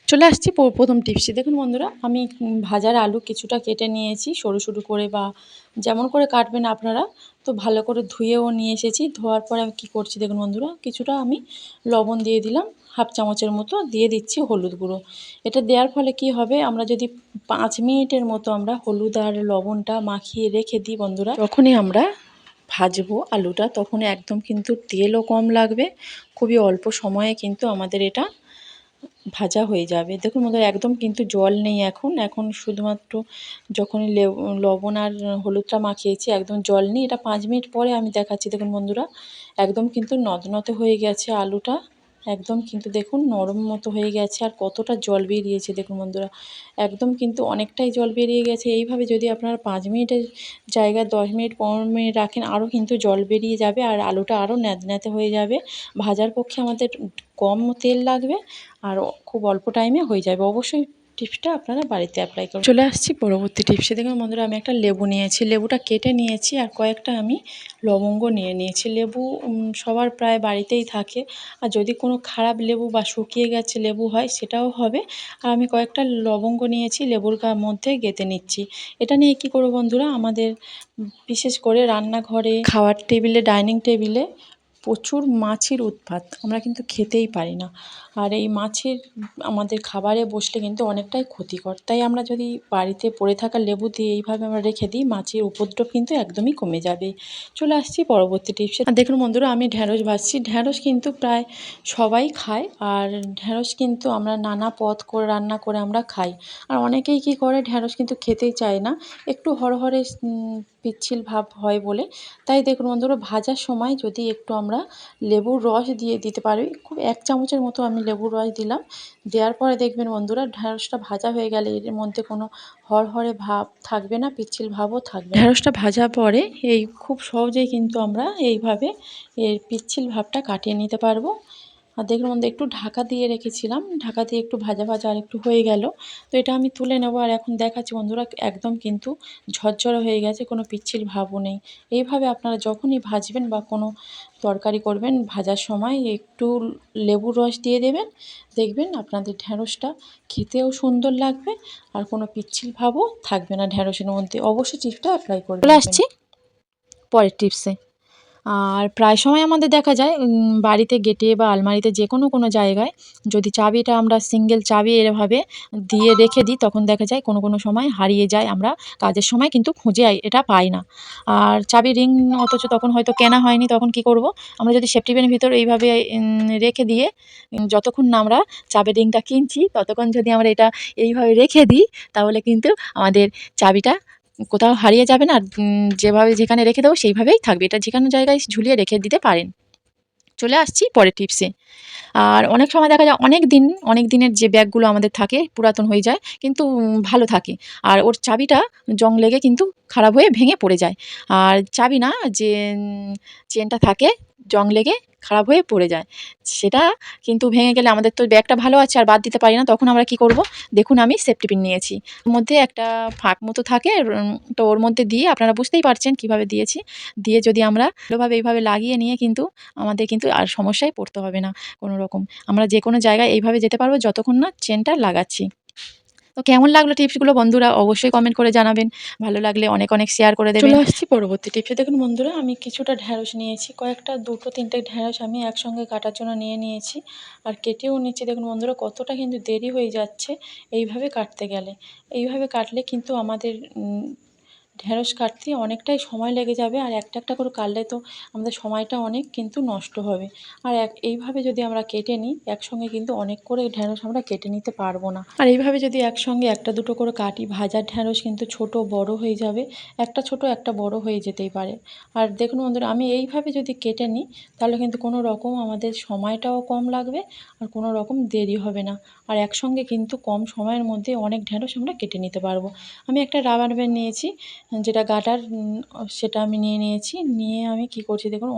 চলে আসছি প্রথম টিপসে। দেখুন বন্ধুরা, আমি ভাজার আলু কিছুটা কেটে নিয়েছি সরু সরু করে, বা যেমন করে কাটবেন আপনারা। তো ভালো করে ধুয়েও নিয়ে এসেছি। ধোয়ার পরে আমি কী করছি দেখুন বন্ধুরা, কিছুটা আমি লবণ দিয়ে দিলাম, হাফ চামচের মতো দিয়ে দিচ্ছি হলুদ গুঁড়ো। এটা দেওয়ার ফলে কি হবে, আমরা যদি 5 মিনিটের মতো আমরা হলুদ আর লবণটা মাখিয়ে রেখে দিই বন্ধুরা, যখনই আমরা ভাজবো আলুটা তখন একদম কিন্তু তেলও কম লাগবে, খুবই অল্প সময়ে কিন্তু আমাদের এটা ভাজা হয়ে যাবে। দেখুন বন্ধুরা, একদম কিন্তু জল নেই এখন শুধুমাত্র যখনই লবণ আর হলুদটা মাখিয়েছি একদম জল নেই। এটা 5 মিনিট পরে আমি দেখাচ্ছি। দেখুন বন্ধুরা, একদম কিন্তু নতনতে হয়ে গেছে আলুটা, একদম কিন্তু দেখুন নরম মতো হয়ে গেছে। আর কতটা জল বেরিয়েছে দেখুন বন্ধুরা, একদম কিন্তু অনেকটাই জল বেরিয়ে গেছে। এইভাবে যদি আপনারা 5 মিনিটের জায়গায় 10 মিনিট 15 মিনিট রাখেন, আরও কিন্তু জল বেরিয়ে যাবে আর আলুটা আরও ন্যাঁতন্যাঁতে হয়ে যাবে। ভাজার পক্ষে আমাদের কম তেল লাগবে আর খুব অল্প টাইমে হয়ে যাবে। অবশ্যই টিপসটা আপনারা বাড়িতে অ্যাপ্লাই করুন। চলে আসছি পরবর্তী টিপসে। দেখুন বন্ধুরা, আমি একটা লেবু নিয়েছি, লেবুটা কেটে নিয়েছি আর কয়েকটা আমি লবঙ্গ নিয়ে নিয়েছি। লেবু সবার প্রায় বাড়িতেই থাকে, আর যদি কোনো খারাপ লেবু বা শুকিয়ে গেছে লেবু হয় সেটাও হবে। আর আমি কয়েকটা লবঙ্গ নিয়েছি, লেবুর মধ্যে গেঁথে নিচ্ছি। এটা নিয়ে কী করব বন্ধুরা, আমাদের বিশেষ করে রান্নাঘরে, খাওয়ার টেবিলে, ডাইনিং টেবিলে প্রচুর মাছির উৎপাত, আমরা কিন্তু খেতেই পারি না। আর এই মাছির আমাদের খাবারে বসলে কিন্তু অনেকটাই ক্ষতিকর। তাই আমরা যদি বাড়িতে পড়ে থাকা লেবু দিয়ে এইভাবে আমরা রেখে দিই, মাছির উপদ্রব কিন্তু একদমই কমে যাবে। চলে আসছি পরবর্তী টিপসে। দেখুন বন্ধুরা, আমি ঢ্যাঁড়স ভাজছি। ঢ্যাঁড়স কিন্তু প্রায় সবাই খায়, আর ঢ্যাঁড়স কিন্তু আমরা নানা পদ করে রান্না করে আমরা খাই। আর অনেকেই কী করে, ঢ্যাঁড়স কিন্তু খেতেই চায় না, একটু হরহরে পিচ্ছিল ভাব হয় বলে। তাই দেখুন বন্ধুরা, ভাজার সময় যদি একটু আমরা লেবুর রস দিয়ে দিতে পারি, খুব 1 চামচের মতো আমি লেবুর রস দিলাম। দেওয়ার পরে দেখবেন বন্ধুরা, ঢ্যাঁড়সটা ভাজা হয়ে গেলে এর মধ্যে কোনো হরহরে ভাব থাকবে না, পিচ্ছিল ভাবও থাকবে না। ঢ্যাঁড়সটা ভাজার পরে এই খুব সহজেই কিন্তু আমরা এইভাবে এর পিচ্ছিল ভাবটা কাটিয়ে নিতে পারবো। আর দেখুন বন্ধুরা, একটু ঢাকা দিয়ে রেখেছিলাম, ঢাকা দিয়ে একটু ভাজা ভাজা আর একটু হয়ে গেল। তো এটা আমি তুলে নেব, আর এখন দেখাচ্ছি বন্ধুরা, একদম কিন্তু ঝরঝরে হয়ে গেছে, কোনো পিচ্ছিল ভাবও নেই। এইভাবে আপনারা যখনই ভাজবেন বা কোনো তরকারি করবেন, ভাজার সময় একটু লেবুর রস দিয়ে দেবেন, দেখবেন আপনাদের ঢ্যাঁড়সটা খেতেও সুন্দর লাগবে আর কোনো পিচ্ছিল ভাবও থাকবে না ঢ্যাঁড়সের মধ্যে। অবশ্যই টিপসটা অ্যাপ্লাই করবেন। চলে আসছি পরের টিপসে। আর প্রায় সময় আমাদের দেখা যায় বাড়িতে গেটে বা আলমারিতে যে কোনো জায়গায় যদি চাবিটা আমরা সিঙ্গেল চাবি এভাবে দিয়ে রেখে দিই, তখন দেখা যায় কোনো সময় হারিয়ে যায়, আমরা কাজের সময় কিন্তু খুঁজে এটা পাই না। আর চাবি রিং অথচ তখন হয়তো কেনা হয়নি, তখন কি করব, আমরা যদি সেফটি পিনের ভিতর এইভাবে রেখে দিয়ে যতক্ষণ না আমরা চাবির রিংটা কিনছি ততক্ষণ যদি আমরা এটা এইভাবে রেখে দিই, তাহলে কিন্তু আমাদের চাবিটা কোথাও হারিয়ে যাবে না। আর যেভাবে যেখানে রেখে দেবো সেইভাবেই থাকবে। এটা যেকোনো জায়গায় ঝুলিয়ে রেখে দিতে পারেন। চলে আসছি পরের টিপসে। আর অনেক সময় দেখা যায় অনেক দিনের যে ব্যাগগুলো আমাদের থাকে পুরাতন হয়ে যায়, কিন্তু ভালো থাকে। আর ওর চাবিটা জং লেগে কিন্তু খারাপ হয়ে ভেঙে পড়ে যায়। আর চাবি না, যে চেনটা থাকে জং লেগে খারাপ হয়ে পড়ে যায়। সেটা কিন্তু ভেঙে গেলে আমাদের তো ব্যাগটা ভালো আছে আর বাদ দিতে পারি না। তখন আমরা কি করব? দেখুন আমি সেফটি পিন নিয়েছি। ওর মধ্যে একটা ফাঁক মতো থাকে, তো ওর মধ্যে দিয়ে আপনারা বুঝতেই পারছেন কিভাবে দিয়েছি। দিয়ে যদি আমরা ভালোভাবে এইভাবে লাগিয়ে নিয়ে কিন্তু আমাদের কিন্তু আর সমস্যায় পড়তে হবে না কোনো রকম। আমরা যেকোনো জায়গায় এইভাবে যেতে পারবো যতক্ষণ না চেনটা লাগাচ্ছি। তো কেমন লাগলো টিপসগুলো বন্ধুরা, অবশ্যই কমেন্ট করে জানাবেন। ভালো লাগলে অনেক শেয়ার করে দেবেন। চলে আসছি পরবর্তী টিপসে। দেখুন বন্ধুরা, আমি কিছুটা ঢ্যাঁড়স নিয়েছি, কয়েকটা 2-3টে ঢ্যাঁড়স আমি একসঙ্গে কাটার জন্য নিয়েছি আর কেটেও নিচ্ছি। দেখুন বন্ধুরা, কতটা কিন্তু দেরি হয়ে যাচ্ছে এইভাবে কাটতে গেলে। এইভাবে কাটলে কিন্তু আমাদের ঢ্যাঁড়স কাটতে অনেকটাই সময় লেগে যাবে, আর একটা করে কাটলে তো আমাদের সময়টা অনেক কিন্তু নষ্ট হবে। আর এইভাবে যদি আমরা কেটে নিই একসঙ্গে, কিন্তু অনেক করে ঢ্যাঁড়স আমরা কেটে নিতে পারবো না। আর এইভাবে যদি একসঙ্গে 1-2টো করে কাটি, ভাজার ঢ্যাঁড়স কিন্তু ছোট বড় হয়ে যাবে, একটা ছোট একটা বড় হয়ে যেতেই পারে। আর দেখুন বন্ধুরা, আমি এইভাবে যদি কেটে নিই তাহলে কিন্তু কোনো রকম আমাদের সময়টাও কম লাগবে আর কোনো রকম দেরি হবে না। আর একসঙ্গে কিন্তু কম সময়ের মধ্যে অনেক ঢ্যাঁড়স আমরা কেটে নিতে পারবো। আমি একটা রাবার ব্যান্ড নিয়েছি, যেটা গাটার, সেটা আমি নিয়েছি। নিয়ে আমি কি করছি দেখুন,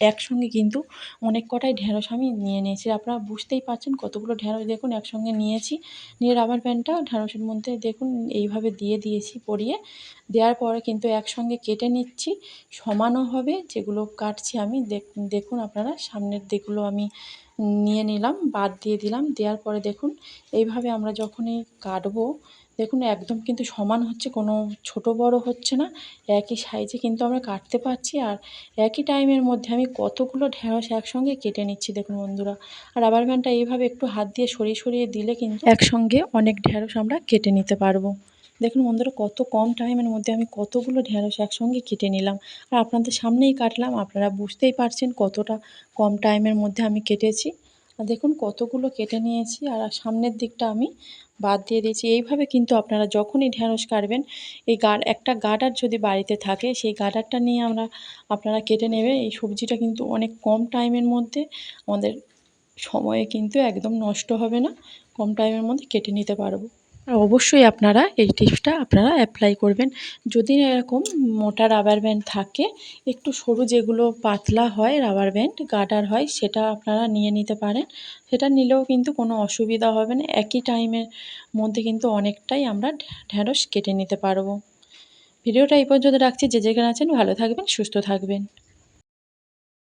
একসঙ্গে কিন্তু অনেক কটাই ঢ্যাঁড়স আমি নিয়ে নিয়েছি। আপনারা বুঝতেই পারছেন কতগুলো ঢ্যাঁড়স দেখুন একসঙ্গে নিয়েছি। নিয়ে রাবার ব্যান্ডটা ঢ্যাঁড়সের মধ্যে দেখুন এইভাবে দিয়ে দিয়েছি পরিয়ে। দেওয়ার পরে কিন্তু একসঙ্গে কেটে নিচ্ছি, সমানও হবে যেগুলো কাটছি আমি। দেখুন আপনারা, সামনের দিকগুলো আমি নিয়ে নিলাম, বাদ দিয়ে দিলাম। দেওয়ার পরে দেখুন এইভাবে আমরা যখনই কাটবো, দেখুন একদম কিন্তু সমান হচ্ছে, কোনো ছোট বড় হচ্ছে না, একই সাইজে কিন্তু আমরা কাটতে পারছি। আর একই টাইমের মধ্যে আমি কতগুলো ঢেঁড়স একসঙ্গে কেটে নিচ্ছি দেখুন বন্ধুরা। আর রাবার ব্যান্ডটা এইভাবে একটু হাত দিয়ে সরিয়ে সরিয়ে দিলে কিন্তু একসঙ্গে অনেক ঢেঁড়স আমরা কেটে নিতে পারবো। দেখুন বন্ধুরা কত কম টাইমের মধ্যে আমি কতগুলো ঢেঁড়স একসঙ্গে কেটে নিলাম। আর আপনাদের সামনেই কাটলাম, আপনারা বুঝতেই পারছেন কতটা কম টাইমের মধ্যে আমি কেটেছি। আর দেখুন কতগুলো কেটে নিয়েছি, আর সামনের দিকটা আমি বাদ দিয়ে দিয়েছি। এইভাবে কিন্তু আপনারা যখনই ঢেঁড়স কাটবেন, এই একটা গার্ডার যদি বাড়িতে থাকে, সেই গার্ডারটা নিয়ে আপনারা কেটে নেবে। এই সবজিটা কিন্তু অনেক কম টাইমের মধ্যে, আমাদের সময়ে কিন্তু একদম নষ্ট হবে না, কম টাইমের মধ্যে কেটে নিতে পারবো। আর অবশ্যই আপনারা এই টিপসটা আপনারা অ্যাপ্লাই করবেন। যদি এরকম মোটা রাবার ব্যান্ড থাকে, একটু সরু যেগুলো পাতলা হয় রাবার ব্যান্ড গার্ডার হয়, সেটা আপনারা নিয়ে নিতে পারেন। সেটা নিলেও কিন্তু কোনো অসুবিধা হবে না, একই টাইমের মধ্যে কিন্তু অনেকটাই আমরা ঢেঁড়স কেটে নিতে পারবো। ভিডিওটা এই পর্যন্ত রাখছি। যে যেখানে আছেন ভালো থাকবেন, সুস্থ থাকবেন।